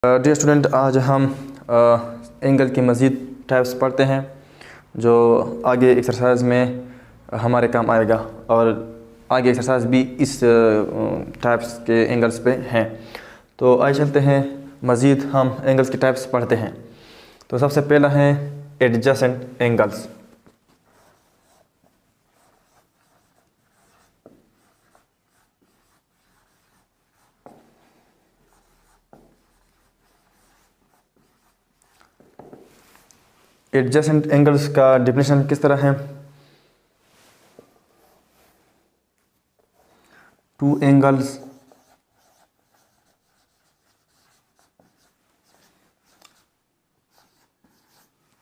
Dear student, आज हम angle की मज़ीद टाइप्स पढ़ते हैं जो आगे एक्सरसाइज में हमारे काम आएगा, और आगे एक्सरसाइज भी इस टाइप्स के एंगल्स पे हैं। तो आइए चलते हैं, मज़ीद हम एंगल्स की टाइप्स पढ़ते हैं। तो सबसे पहला है एडजेसेंट एंगल्स। एडजेसेंट एंगल्स का डेफिनेशन किस तरह है? Two angles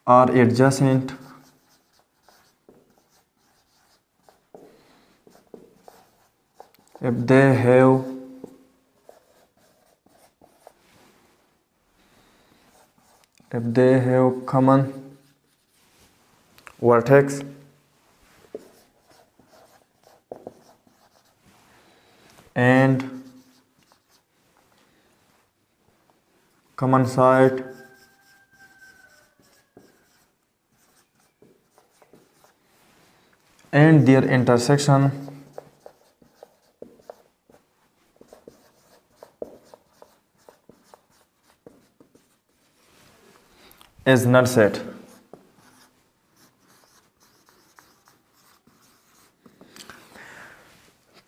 are adjacent if they have common vertex and common side and their intersection is null set.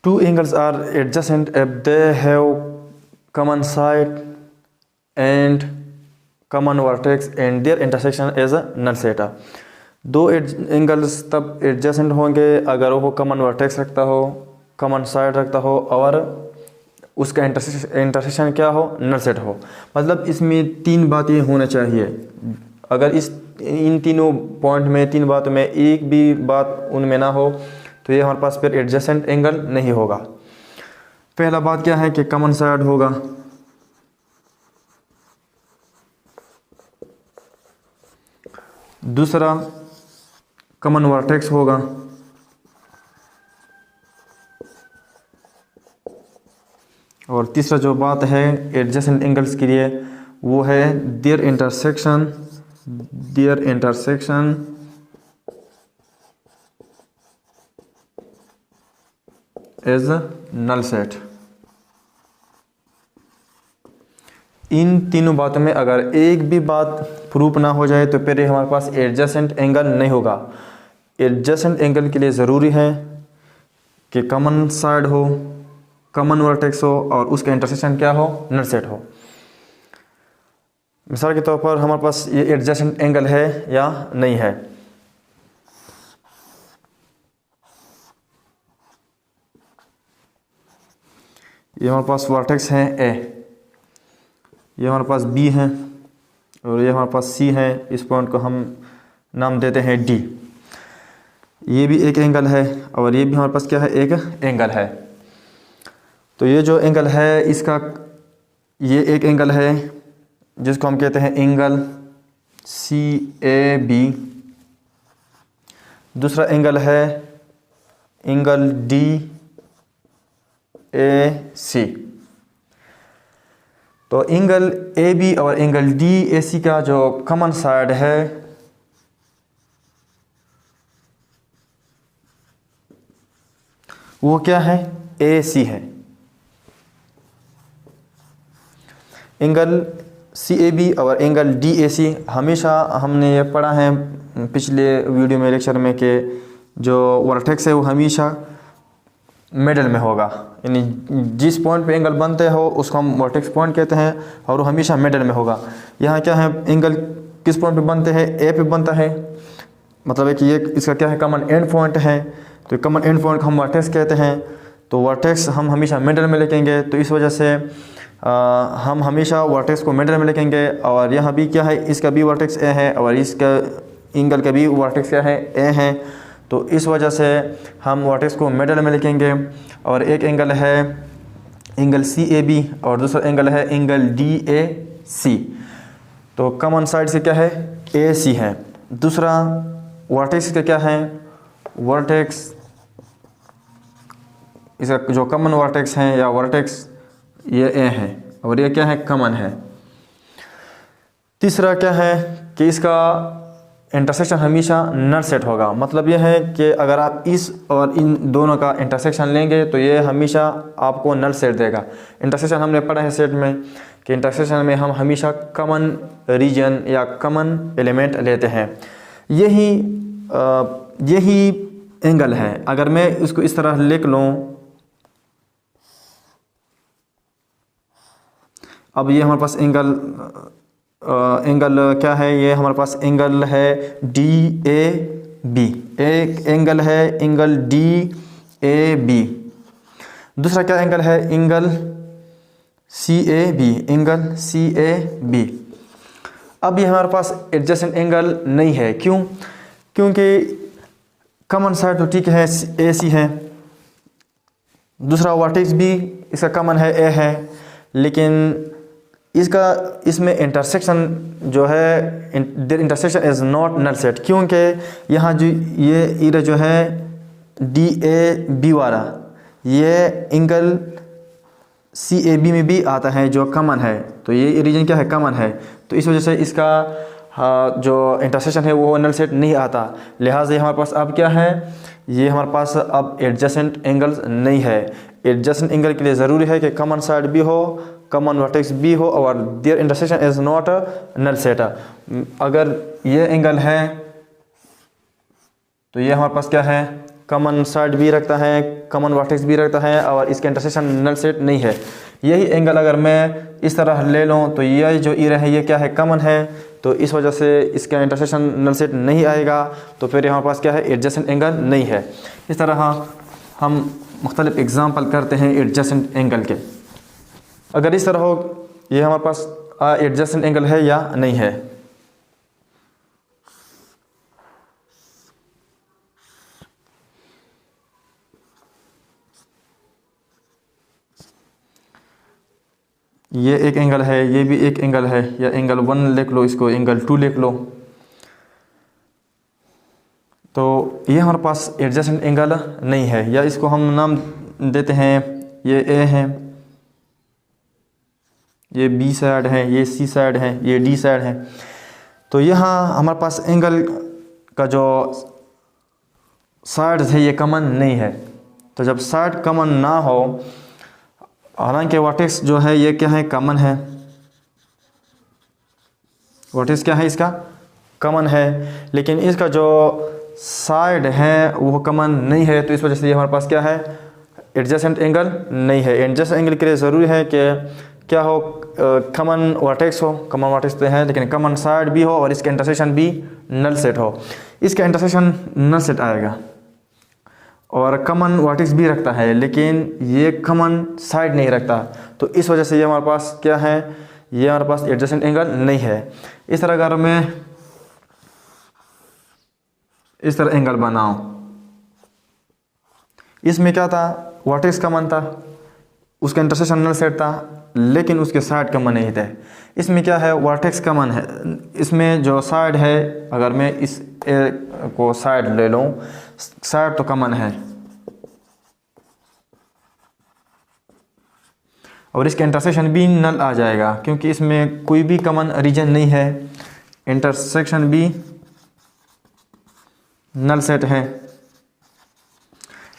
Two angles are adjacent if they have common side and common vertex and their intersection is a null set. दो angles तब adjacent होंगे अगर वो common vertex रखता हो, common side रखता हो और उसका इंटरसेक्शन क्या हो? नल सेट हो। मतलब इसमें तीन बातें होना चाहिए। अगर इन तीनों पॉइंट में, तीन बातों में एक भी बात उनमें ना हो तो ये हमारे पास फिर एडजेसेंट एंगल नहीं होगा। पहला बात क्या है कि कॉमन साइड होगा, दूसरा कॉमन वर्टेक्स होगा, और तीसरा जो बात है एडजेसेंट एंगल्स के लिए वो है their intersection is null set. इन तीनों बातों में अगर एक भी बात प्रूफ ना हो जाए तो फिर हमारे पास एडजेसेंट एंगल नहीं होगा। एडजेसेंट एंगल के लिए ज़रूरी है कि कॉमन साइड हो, कॉमन वर्टेक्स हो और उसका इंटरसेक्शन क्या हो? नल सेट हो। मिसाल के तौर पर हमारे पास ये एडजेसेंट एंगल है या नहीं है। ये हमारे पास वर्टेक्स है ए, ये हमारे पास बी है और ये हमारे पास सी है। इस पॉइंट को हम नाम देते हैं डी। ये भी एक एंगल है और ये भी हमारे पास क्या है? एक एंगल है। तो ये जो एंगल है इसका, ये एक एंगल है जिसको हम कहते हैं एंगल सी ए बी। दूसरा एंगल है एंगल डी ए सी। तो एंगल ए बी और एंगल डी ए सी का जो कॉमन साइड है वो क्या है? ए सी है। एंगल सी ए बी और एंगल डी ए सी हमेशा हमने ये पढ़ा है पिछले वीडियो में, लेक्चर में, कि जो वर्टेक्स है वो हमेशा मिडल में होगा। यानी जिस पॉइंट पे एंगल बनते हो उसको हम वर्टेक्स पॉइंट कहते हैं और वो हमेशा मिडल में होगा। यहाँ क्या है? एंगल किस पॉइंट पे बनते हैं? ए पे बनता है। मतलब है कि ये इसका क्या है? कॉमन एंड पॉइंट है। तो कॉमन एंड पॉइंट हम वर्टेक्स कहते हैं। तो वर्टेक्स हम हमेशा मिडल में लिखेंगे, तो इस वजह से हम हमेशा वर्टेक्स को मिडल में लिखेंगे। और यहाँ भी क्या है? इसका भी वर्टेक्स ए है और इसका एंगल का भी वर्टेक्स क्या है? ए है। तो इस वजह से हम वर्टेक्स को मिडल में लिखेंगे। और एक एंगल है एंगल सी ए बी और दूसरा एंगल है एंगल डी ए सी। तो कॉमन साइड से क्या है? ए सी है। दूसरा वर्टेक्स का क्या है? वर्टेक्स इसका जो कॉमन वर्टेक्स हैं या वर्टेक्स ये ए है और ये क्या है? कॉमन है। तीसरा क्या है कि इसका इंटरसेक्शन हमेशा नल सेट होगा। मतलब यह है कि अगर आप इस और इन दोनों का इंटरसेक्शन लेंगे तो ये हमेशा आपको नल सेट देगा। इंटरसेक्शन हमने पढ़ा है सेट में कि इंटरसेक्शन में हम हमेशा कॉमन रीजन या कॉमन एलिमेंट लेते हैं। यही एंगल है। अगर मैं इसको इस तरह लिख लूँ, अब ये हमारे पास एंगल क्या है, ये हमारे पास एंगल है DAB, एक एंगल है एंगल DAB। दूसरा क्या एंगल है, एंगल एंगल CAB। अब ये हमारे पास एडजेसेंट एंगल नहीं है। क्योंकि कॉमन साइड तो ठीक है AC है, दूसरा वर्टेक्स भी इसका कॉमन है A है, लेकिन इसमें इंटरसेक्शन जो है intersection is not null set. क्योंकि यहाँ जो ये एरिया जो है DAB वाला, ये एंगल CAB में भी आता है जो कॉमन है, तो ये रीजन क्या है, कॉमन है। तो इस वजह से इसका जो इंटरसेक्शन है वो नल सेट नहीं आता। लिहाजा हमारे पास अब क्या है, ये हमारे पास अब एडजेसेंट एंगल्स नहीं है। एडजेसेंट एंगल के लिए ज़रूरी है कि कॉमन साइड भी हो, कॉमन वर्टेक्स भी हो और there intersection is not null set. अगर ये एंगल है तो ये हमारे पास क्या है, कॉमन साइड भी रखता है, कॉमन वर्टेक्स भी रखता है और इसका इंटरसेक्शन नल सेट नहीं है। यही एंगल अगर मैं इस तरह ले लूँ तो ये जो एरिया है ये क्या है, कॉमन है, तो इस वजह से इसका इंटरसेक्शन नल सेट नहीं आएगा। तो फिर हमारे पास क्या है, एडजेसेंट एंगल नहीं है। इस तरह हम मुख्तलिफ एग्जाम्पल करते हैं एडजेसेंट एंगल के। अगर इस तरह हो, ये हमारे पास एडजेसेंट एंगल है या नहीं है। ये एक एंगल है, ये भी एक एंगल है, या एंगल 1 लिख लो, इसको एंगल 2 लिख लो। तो ये हमारे पास एडजेसेंट एंगल नहीं है, या इसको हम नाम देते हैं, ये A है, ये B साइड है, ये C साइड है, ये D साइड है। तो यहाँ हमारे पास एंगल का जो साइड है ये कॉमन नहीं है। तो जब साइड कॉमन ना हो, हालांकि वर्टेक्स जो है ये क्या है, कॉमन है, वर्टेक्स क्या है, इसका कॉमन है, लेकिन इसका जो साइड है वो कॉमन नहीं है। तो इस वजह से ये हमारे पास क्या है, एडजेसेंट एंगल नहीं है। एडजेसेंट एंगल के लिए ज़रूरी है कि क्या हो, कॉमन वर्टेक्स हो, कॉमन वर्टेक्स तो है लेकिन कॉमन साइड भी हो और इसका इंटरसेक्शन भी नल सेट हो। इसका इंटरसेक्शन नल सेट आएगा और कॉमन वर्टेक्स भी रखता है लेकिन ये कॉमन साइड नहीं रखता। तो इस वजह से ये हमारे पास क्या है, ये हमारे पास एडजेसेंट एंगल नहीं है। इस तरह अगर मैं इस तरह एंगल बनाऊं, इसमें क्या था, वर्टेक्स कॉमन था, उसका इंटरसेक्शन नल सेट था, लेकिन उसके साइड कॉमन नहीं थे। इसमें क्या है, वर्टेक्स कॉमन है, इसमें जो साइड है, अगर मैं इस ए को साइड ले लूँ, साइड तो कॉमन है और इसका इंटरसेक्शन भी नल आ जाएगा क्योंकि इसमें कोई भी कॉमन रीजन नहीं है, इंटरसेक्शन भी नल सेट है।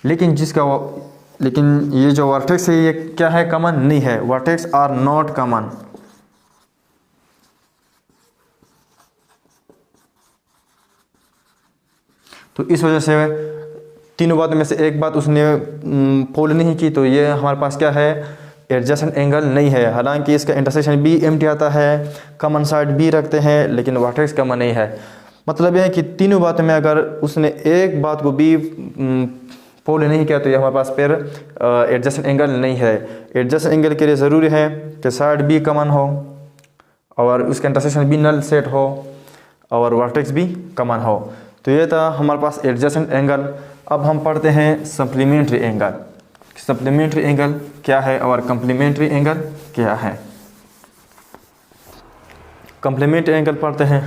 लेकिन ये जो वर्टेक्स है ये क्या है, कॉमन नहीं है, वर्टेक्स आर नॉट कॉमन। तो इस वजह से तीनों बातों में से एक बात उसने फॉलो नहीं की, तो ये हमारे पास क्या है, एडजेसेंट एंगल नहीं है। हालांकि इसका इंटरसेक्शन भी एम्प्टी आता है, कॉमन साइड भी रखते हैं, लेकिन वर्टेक्स कॉमन नहीं है। मतलब यह है कि तीनों बातों में अगर उसने एक बात को भी फॉलो नहीं किया तो ये हमारे पास फिर एडजेसेंट एंगल नहीं है। एडजेसेंट एंगल के लिए ज़रूरी है कि साइड भी कॉमन हो और उसका इंटरसेक्शन भी नल सेट हो और वर्टेक्स भी कॉमन हो। तो ये था हमारे पास एडजेसेंट एंगल। अब हम पढ़ते हैं सप्लीमेंट्री एंगल। सप्लीमेंट्री एंगल क्या है और कम्प्लीमेंट्री एंगल क्या है। कम्प्लीमेंट्री एंगल पढ़ते हैं।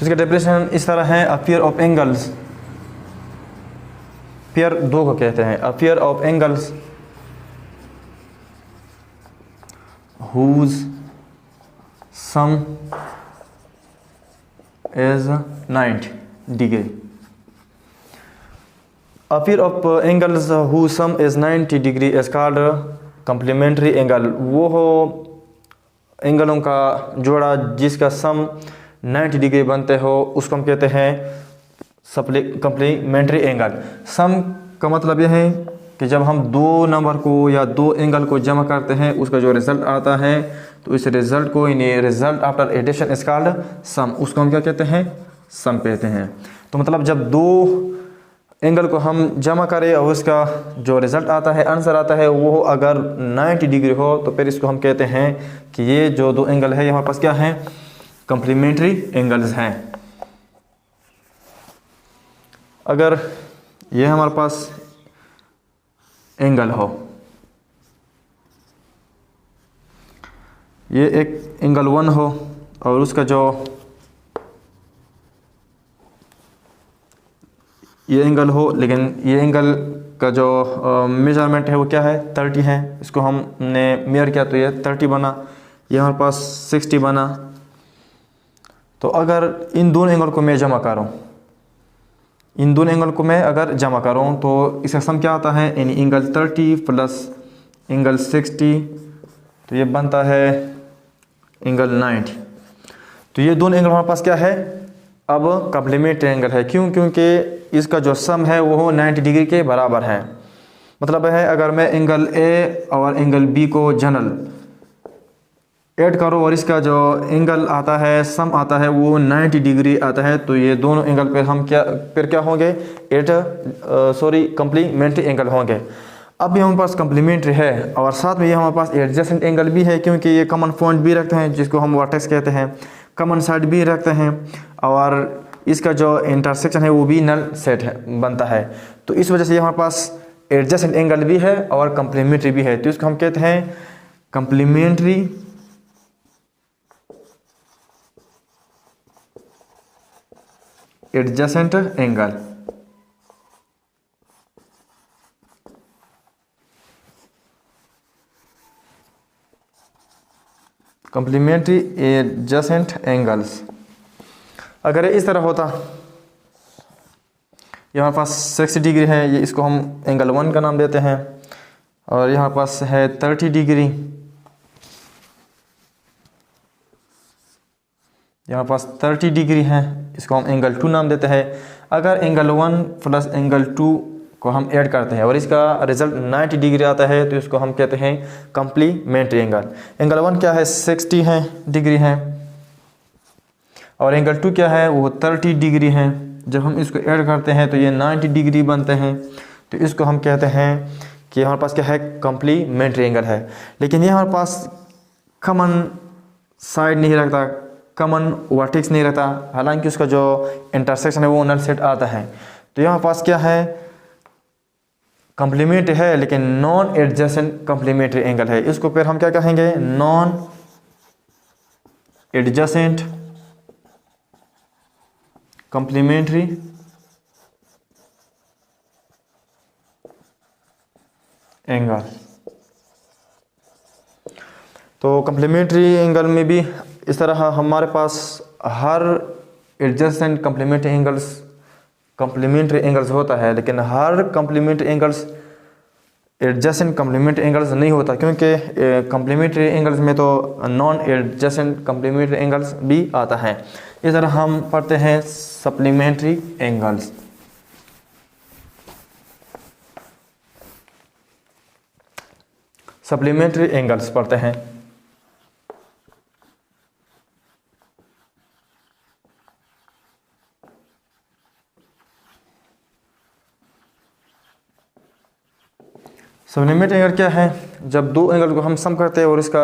इसका डेफिनेशन इस तरह है, a pair of angles, pair दो को कहते हैं, a pair of angles whose sum is 90 degree. A pair of angles whose sum is 90 degree is called complementary angle. वो हो एंगलों का जोड़ा जिसका सम 90 डिग्री बनते हो उसको हम कहते हैं कंप्लीमेंट्री एंगल। सम का मतलब यह है कि जब हम दो नंबर को या दो एंगल को जमा करते हैं उसका जो रिजल्ट आता है तो इस रिजल्ट को result after addition is called sum, उसको हम क्या कहते हैं, सम कहते हैं। तो मतलब जब दो एंगल को हम जमा करें और उसका जो रिजल्ट आता है, आंसर आता है, वो अगर 90 डिग्री हो तो फिर इसको हम कहते हैं कि ये जो दो एंगल है हमारे पास क्या है, कंप्लीमेंट्री एंगल्स हैं। अगर ये हमारे पास एंगल हो, ये एक एंगल 1 हो और उसका जो ये एंगल हो, लेकिन ये एंगल का जो मेजरमेंट है वो क्या है, 30 है। इसको हमने मेयर किया तो ये 30 बना, ये हमारे पास 60 बना। तो अगर इन दोनों एंगल को मैं जमा करूँ, इन दोनों एंगल को मैं अगर जमा करूँ तो इसका सम क्या आता है, यानी एंगल 30 प्लस एंगल 60 तो ये बनता है एंगल 90। तो ये दोनों एंगल हमारे पास क्या है, अब कॉम्प्लीमेंट्री एंगल है। क्यों? क्योंकि इसका जो सम है वो 90 डिग्री के बराबर है। मतलब है अगर मैं एंगल ए और एंगल बी को जनरल ऐड करो और इसका जो एंगल आता है, सम आता है वो 90 डिग्री आता है, तो ये दोनों एंगल पर हम क्या होंगे, कॉम्प्लीमेंट्री एंगल होंगे। अब ये हमारे पास कॉम्प्लीमेंट्री है और साथ में ये हमारे पास एडजेसेंट एंगल भी है, क्योंकि ये कॉमन पॉइंट भी रखते हैं जिसको हम वर्टेक्स कहते हैं, कॉमन साइड भी रखते हैं और इसका जो इंटरसेक्शन है वो भी नल सेट है बनता है। तो इस वजह से ये हमारे पास एडजेसेंट एंगल भी है और कॉम्प्लीमेंट्री भी है, तो इसको हम कहते हैं complementary adjacent angle. Complementary adjacent angles. अगर इस तरह होता, ये हमारे पास 60 डिग्री है, ये इसको हम एंगल 1 का नाम देते हैं, और यहाँ पास है 30 डिग्री, यहाँ पास 30 डिग्री है, इसको हम एंगल 2 नाम देते हैं। अगर एंगल 1 प्लस एंगल 2 को हम ऐड करते हैं और इसका रिजल्ट 90 डिग्री आता है तो इसको हम कहते हैं कॉम्प्लीमेंट्री एंगल। एंगल 1 क्या है, 60 है डिग्री है, और एंगल 2 क्या है, वो 30 डिग्री है। जब हम इसको ऐड करते हैं तो ये 90 डिग्री बनते हैं, तो इसको हम कहते हैं कि हमारे पास क्या है, कॉम्प्लीमेंट्री एंगल है। लेकिन ये हमारे पास कॉमन साइड नहीं रखता, कॉमन वर्टेक्स नहीं रहता, हालांकि उसका जो इंटरसेक्शन है वो नल सेट आता है। तो यहाँ पास क्या है, कॉम्प्लीमेंट्री है लेकिन नॉन एडजेसेंट कॉम्प्लीमेंट्री एंगल है। इसको फिर हम क्या कहेंगे, नॉन एडजेसेंट कॉम्प्लीमेंट्री एंगल। तो कॉम्प्लीमेंट्री एंगल में भी इस तरह हमारे पास हर एडजेसेंट कॉम्प्लीमेंट्री एंगल्स होता है, लेकिन हर complementary angles adjacent complementary angles नहीं होता, क्योंकि कॉम्प्लीमेंट्री एंगल्स में तो नॉन एडजेसेंट कॉम्प्लीमेंट्री एंगल्स भी आता है। इस तरह हम पढ़ते हैं सप्लीमेंट्री एंगल्स। सप्लीमेंट्री एंगल्स पढ़ते हैं। सप्लीमेंट्री एंगल क्या है, जब दो एंगल को हम सम करते हैं और इसका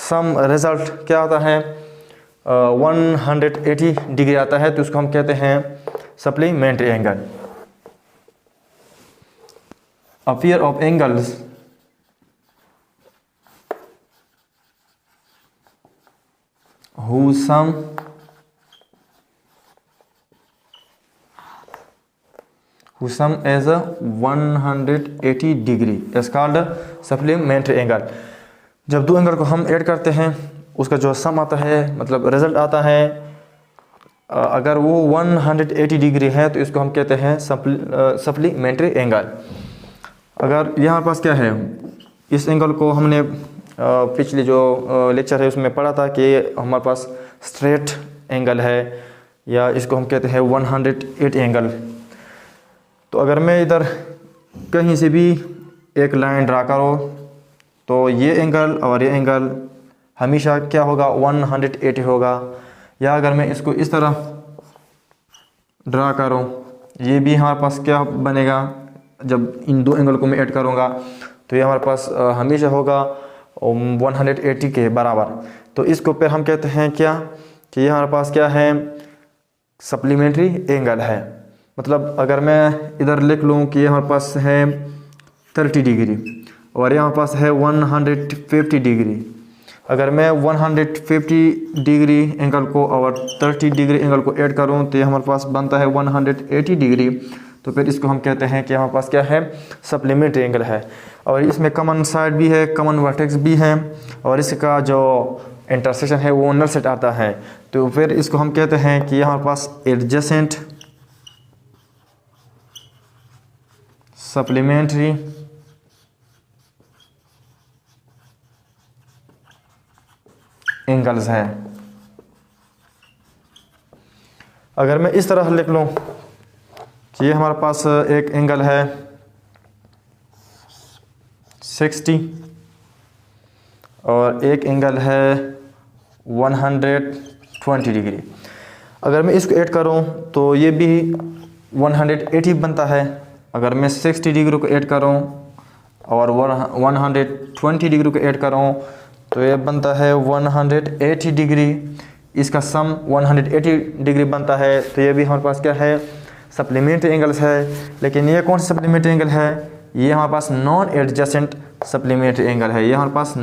सम रिजल्ट क्या आता है, 180 डिग्री आता है, तो उसको हम कहते हैं supplementary angle. A pair of angles whose sum who sum as a 180 degree is called supplementary angle। जब दो एंगल को हम ऐड करते हैं उसका जो सम आता है मतलब रिजल्ट आता है, अगर वो 180 डिग्री है तो इसको हम कहते हैं सप्लीमेंट्री एंगल। अगर यहाँ पास क्या है, इस एंगल को हमने पिछले जो लेक्चर है उसमें पढ़ा था कि हमारे पास स्ट्रेट एंगल है या इसको हम कहते हैं 180 एंगल। तो अगर मैं इधर कहीं से भी एक लाइन ड्रा करो तो ये एंगल और ये एंगल हमेशा क्या होगा, 180 होगा। या अगर मैं इसको इस तरह ड्रा करूँ, ये भी हमारे पास क्या बनेगा, जब इन दो एंगल को मैं ऐड करूँगा तो ये हमारे पास हमेशा होगा 180 के बराबर। तो इसको फिर हम कहते हैं क्या कि ये हमारे पास क्या है, सप्लीमेंट्री एंगल है। मतलब अगर मैं इधर लिख लूँ कि ये हमारे पास है 30 डिग्री और ये हमारे पास है 150 डिग्री। अगर मैं 150 डिग्री एंगल को और 30 डिग्री एंगल को ऐड करूँ तो ये हमारे पास बनता है 180 डिग्री। तो फिर इसको हम कहते हैं कि हमारे पास क्या है, सप्लीमेंट्री एंगल है। और इसमें कॉमन साइड भी है, कॉमन वर्टेक्स भी है और इसका जो इंटरसेक्शन है वो नल सेट आता है। तो फिर इसको हम कहते हैं कि हमारे पास एडजेसेंट सप्लीमेंट्री एंगल्स है। अगर मैं इस तरह लिख लूँ कि ये हमारे पास एक एंगल है 60 और एक एंगल है 120 डिग्री। अगर मैं इसको ऐड करूं तो ये भी 180 बनता है। अगर मैं 60 डिग्री को ऐड करूं और 120 डिग्री को ऐड करूं तो ये बनता है 180 डिग्री। इसका सम 180 डिग्री बनता है। तो ये भी हमारे पास क्या है, सप्लीमेंट्री एंगल्स है। लेकिन ये कौन सा सप्लीमेंट्री एंगल है, ये हमारे पास नॉन एडजेसेंट सप्लीमेंट्री एंगल है। ये हमारे पास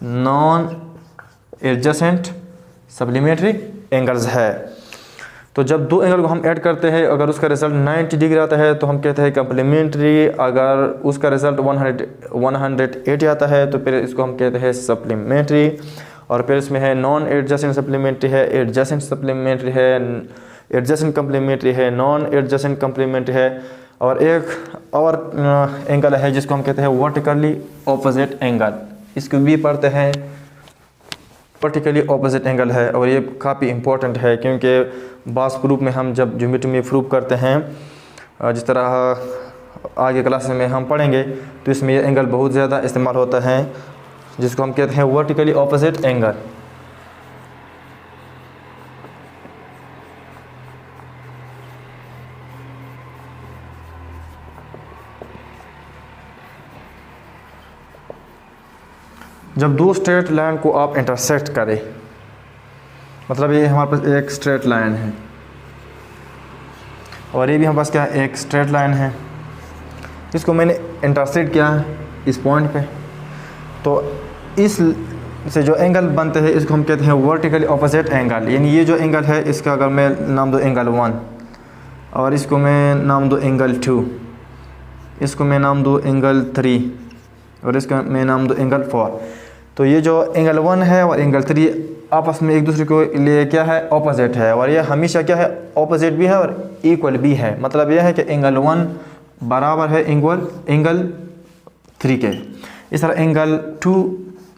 नॉन एडजेसेंट सप्लीमेंट्री एंगल्स है। तो जब दो एंगल को हम ऐड करते हैं, अगर उसका रिजल्ट 90 डिग्री आता है तो हम कहते हैं कम्प्लीमेंट्री। अगर उसका रिजल्ट 180 आता है तो फिर इसको हम कहते हैं सप्लीमेंट्री। और फिर इसमें है नॉन एडजेसेंट सप्लीमेंट्री है, एडजेसेंट सप्लीमेंट्री है, एडजेसेंट कम्प्लीमेंट्री है, नॉन एडजेसेंट कम्प्लीमेंट्री है। और एक और एंगल है जिसको हम कहते हैं वर्टिकली ऑपोजिट एंगल। इसको भी पढ़ते हैं, वर्टिकली ऑपोजिट एंगल है। और ये काफ़ी इंपॉर्टेंट है क्योंकि बास प्रूफ में हम जब ज्योमेट्री में प्रूफ करते हैं, जिस तरह आगे क्लास में हम पढ़ेंगे, तो इसमें ये एंगल बहुत ज़्यादा इस्तेमाल होता है जिसको हम कहते हैं वर्टिकली ऑपोजिट एंगल। जब दो स्ट्रेट लाइन को आप इंटरसेक्ट करें, मतलब ये हमारे पास एक स्ट्रेट लाइन है और ये भी हमारे पास क्या है, एक स्ट्रेट लाइन है। इसको मैंने इंटरसेक्ट किया इस पॉइंट पे, तो इस से जो एंगल बनते हैं इसको हम कहते हैं वर्टिकली ऑपोजिट एंगल। यानी ये जो एंगल है इसका अगर मैं नाम दूँ एंगल 1 और इसको मैं नाम दूँ एंगल 2, इसको मैं नाम दूँ एंगल 3 और इसका मैं नाम दूँ एंगल 4। तो ये जो एंगल 1 है और एंगल 3 आपस में एक दूसरे को लिए क्या है, ऑपोजिट है। और ये हमेशा क्या है, ऑपोजिट भी है और इक्वल भी है। मतलब यह है कि एंगल 1 बराबर है एंगल 3 के। इस तरह एंगल 2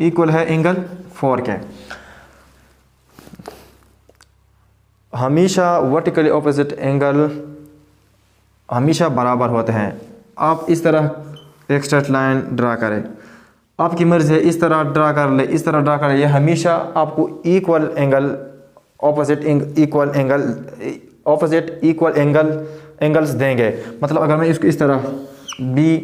इक्वल है एंगल 4 के। हमेशा वर्टिकली ऑपोजिट एंगल हमेशा बराबर होते हैं। आप इस तरह एक स्ट्रेट लाइन ड्रा करें, आपकी मर्ज़ी है, इस तरह ड्रा कर ले, इस तरह ड्रा कर ले, ये हमेशा आपको इक्वल एंगल इक्वल एंगल्स देंगे। मतलब अगर मैं इसको इस तरह भी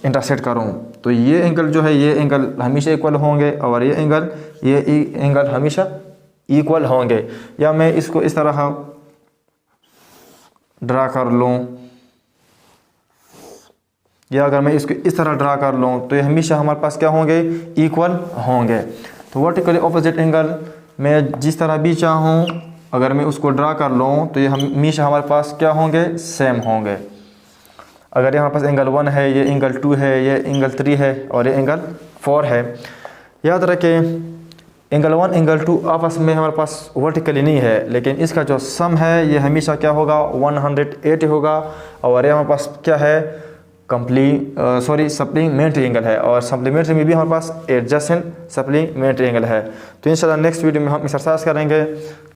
इंटरसेक्ट करूं तो ये एंगल जो है, ये एंगल हमेशा इक्वल होंगे और ये एंगल हमेशा इक्वल होंगे। या मैं इसको इस तरह ड्रा कर लूं, या अगर मैं इसको इस तरह ड्रा कर लूँ तो ये हमेशा हमारे पास क्या होंगे, इक्वल होंगे। तो वर्टिकली ऑपोजिट एंगल मैं जिस तरह भी चाहूँ अगर मैं उसको ड्रा कर लूँ तो ये हमेशा हमारे पास क्या होंगे, सेम होंगे। अगर ये हमारे पास एंगल 1 है, ये एंगल 2 है, ये एंगल 3 है और ये एंगल 4 है। याद रखें एंगल 1 एंगल 2 आपस में हमारे पास वर्टिकली नहीं है, लेकिन इसका जो सम है ये हमेशा क्या होगा, 180 होगा। और ये हमारे पास क्या है, सप्लीमेंट्री एंगल है, और सप्लीमेंट्री में भी हमारे पास एडजेसेंट सप्लीमेंट्री एंगल है। तो इंशाल्लाह नेक्स्ट वीडियो में हम एक्सरसाइज करेंगे।